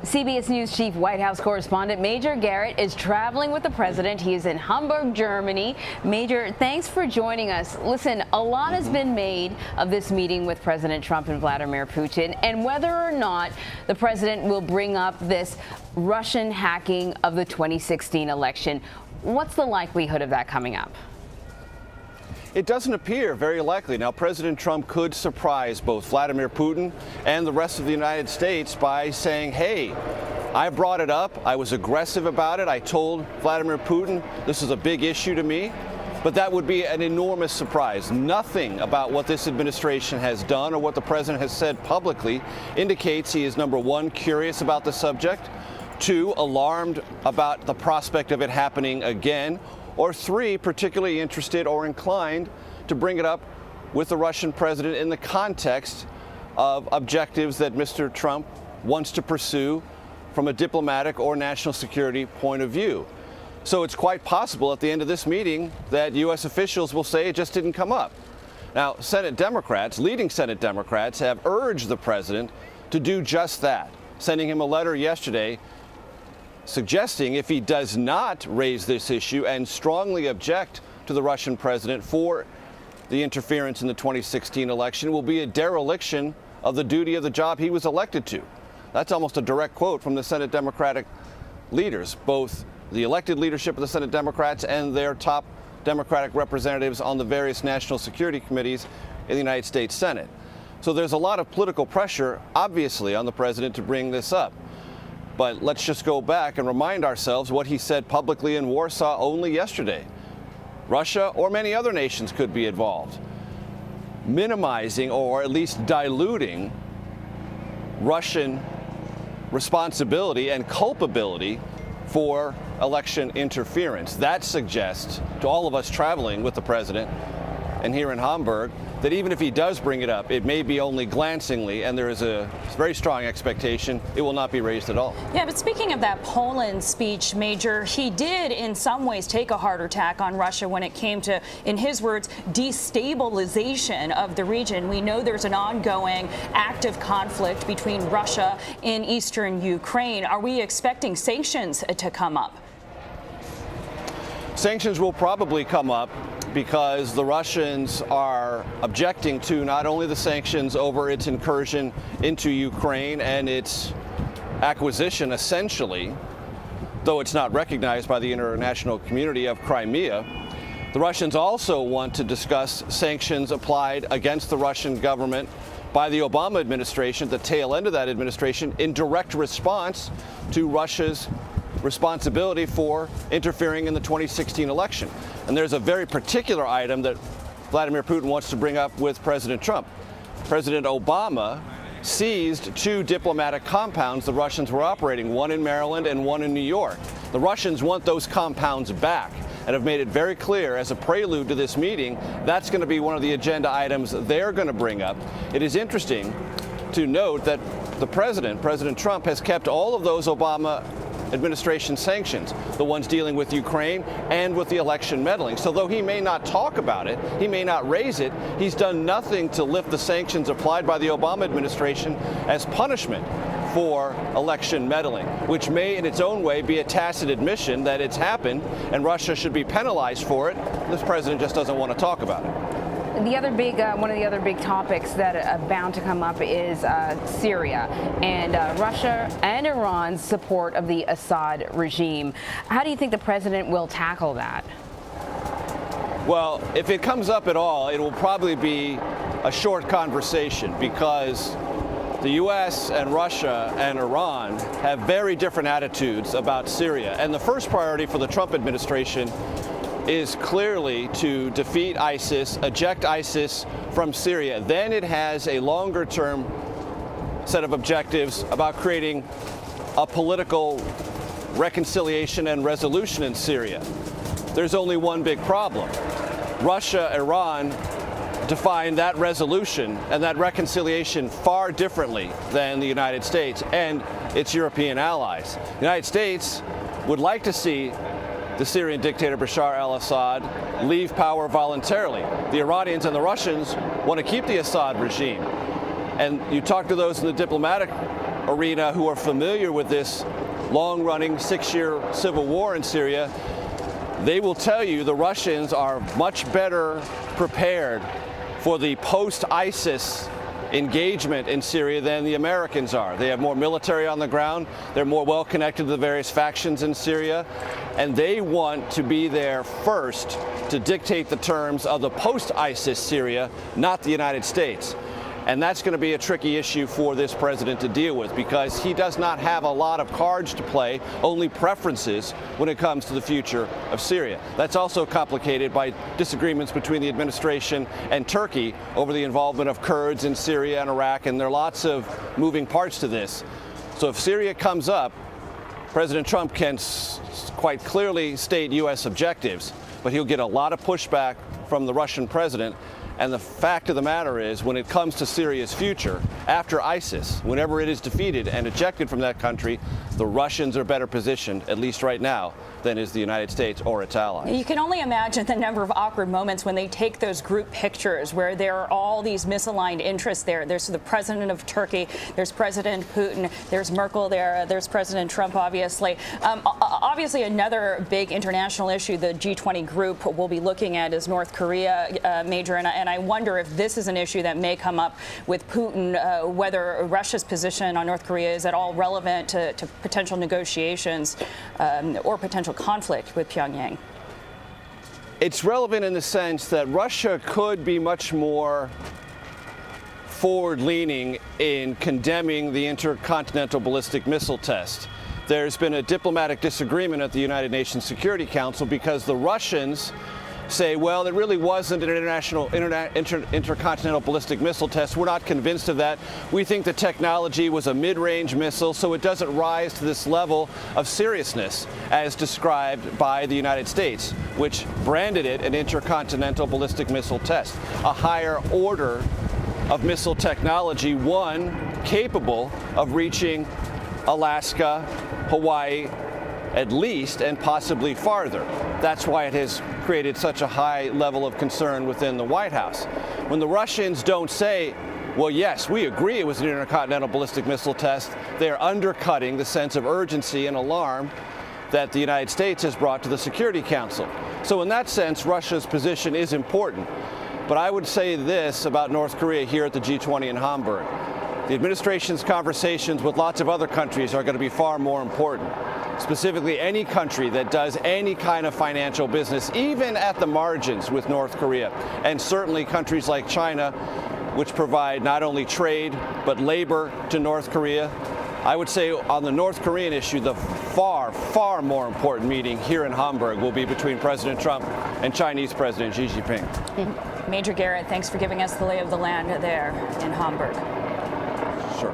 CBS News Chief White House correspondent Major Garrett is traveling with the president. He is in Hamburg, Germany. Major, thanks for joining us. Listen, a lot has been made of this meeting with President Trump and Vladimir Putin, and whether or not the president will bring up this Russian hacking of the 2016 election. What's the likelihood of that coming up? It doesn't appear very likely. Now, President Trump could surprise both Vladimir Putin and the rest of the United States by saying, hey, I brought it up. I was aggressive about it. I told Vladimir Putin this is a big issue to me. But that would be an enormous surprise. Nothing about what this administration has done or what the president has said publicly indicates he is, number one, curious about the subject, two, alarmed about the prospect of it happening again, or three, particularly interested or inclined to bring it up with the Russian president in the context of objectives that Mr. Trump wants to pursue from a diplomatic or national security point of view. So it's quite possible at the end of this meeting that U.S. officials will say it just didn't come up. Now, Senate Democrats, leading Senate Democrats, have urged the president to do just that, sending him a letter yesterday suggesting if he does not raise this issue and strongly object to the Russian president for the interference in the 2016 election, will be a dereliction of the duty of the job he was elected to. That's almost a direct quote from the Senate Democratic leaders, both the elected leadership of the Senate Democrats and their top Democratic representatives on the various national security committees in the United States Senate. So there's a lot of political pressure, obviously, on the president to bring this up. But let's just go back and remind ourselves what he said publicly in Warsaw only yesterday. Russia or many other nations could be involved, minimizing or at least diluting Russian responsibility and culpability for election interference. That suggests to all of us traveling with the president and here in Hamburg that even if he does bring it up, it may be only glancingly, and there is a very strong expectation it will not be raised at all. Yeah, but speaking of that Poland speech, Major, he did in some ways take a harder tack on Russia when it came to, in his words, destabilization of the region. We know there's an ongoing active conflict between Russia and eastern Ukraine. Are we expecting sanctions to come up? Sanctions will probably come up because the Russians are objecting to not only the sanctions over its incursion into Ukraine and its acquisition, essentially, though it's not recognized by the international community, of Crimea. The Russians also want to discuss sanctions applied against the Russian government by the Obama administration, the tail end of that administration, in direct response to Russia's responsibility for interfering in the 2016 election. And there's a very particular item that Vladimir Putin wants to bring up with President Trump. President Obama seized two diplomatic compounds the Russians were operating, one in Maryland and one in New York. The Russians want those compounds back and have made it very clear as a prelude to this meeting that's going to be one of the agenda items they're going to bring up. It is interesting to note that the President Trump, has kept all of those Obama administration sanctions, the ones dealing with Ukraine and with the election meddling. So though he may not talk about it, he may not raise it, he's done nothing to lift the sanctions applied by the Obama administration as punishment for election meddling, which may in its own way be a tacit admission that it's happened and Russia should be penalized for it. This president just doesn't want to talk about it. The other big, one of the other big topics that are bound to come up is Syria and Russia and Iran's support of the Assad regime. How do you think the president will tackle that? Well, if it comes up at all, it will probably be a short conversation because the U.S. and Russia and Iran have very different attitudes about Syria. And the first priority for the Trump administration is clearly to defeat ISIS, eject ISIS from Syria. Then it has a longer-term set of objectives about creating a political reconciliation and resolution in Syria. There's only one big problem. Russia, Iran define that resolution and that reconciliation far differently than the United States and its European allies. The United States would like to see the Syrian dictator Bashar al-Assad leave power voluntarily. The Iranians and the Russians want to keep the Assad regime. And you talk to those in the diplomatic arena who are familiar with this long-running 6-year civil war in Syria, they will tell you the Russians are much better prepared for the post-ISIS engagement in Syria than the Americans are. They have more military on the ground. They're more well connected to the various factions in Syria, and they want to be there first to dictate the terms of the post-ISIS Syria, not the United States. And that's going to be a tricky issue for this president to deal with, because he does not have a lot of cards to play, only preferences when it comes to the future of Syria. That's also complicated by disagreements between the administration and Turkey over the involvement of Kurds in Syria and Iraq, and there are lots of moving parts to this. So if Syria comes up, President Trump can quite clearly state U.S. objectives, but he'll get a lot of pushback from the Russian president. And the fact of the matter is, when it comes to Syria's future, after ISIS, whenever it is defeated and ejected from that country, the Russians are better positioned, at least right now, than is the United States or its allies. You can only imagine the number of awkward moments when they take those group pictures where there are all these misaligned interests there. There's the president of Turkey, there's President Putin, there's Merkel there, there's President Trump, obviously. Obviously, another big international issue the G20 group will be looking at is North Korea, Major, and I wonder if this is an issue that may come up with Putin, whether Russia's position on North Korea is at all relevant to potential negotiations or potential conflict with Pyongyang. It's relevant in the sense that Russia could be much more forward-leaning in condemning the intercontinental ballistic missile test. There's been a diplomatic disagreement at the United Nations Security Council because the Russians say, well, it really wasn't an intercontinental ballistic missile test. We're not convinced of that. We think the technology was a mid-range missile, so it doesn't rise to this level of seriousness as described by the United States, which branded it an intercontinental ballistic missile test, a higher order of missile technology, one capable of reaching Alaska, Hawaii, at least, and possibly farther. That's why it has created such a high level of concern within the White House. When the Russians don't say, well, yes, we agree it was an intercontinental ballistic missile test, they're undercutting the sense of urgency and alarm that the United States has brought to the Security Council. So in that sense, Russia's position is important. But I would say this about North Korea here at the G20 in Hamburg. The administration's conversations with lots of other countries are going to be far more important. Specifically, any country that does any kind of financial business, even at the margins with North Korea, and certainly countries like China, which provide not only trade but labor to North Korea. I would say on the North Korean issue, the far, far more important meeting here in Hamburg will be between President Trump and Chinese President Xi Jinping. Major Garrett, thanks for giving us the lay of the land there in Hamburg. Sure.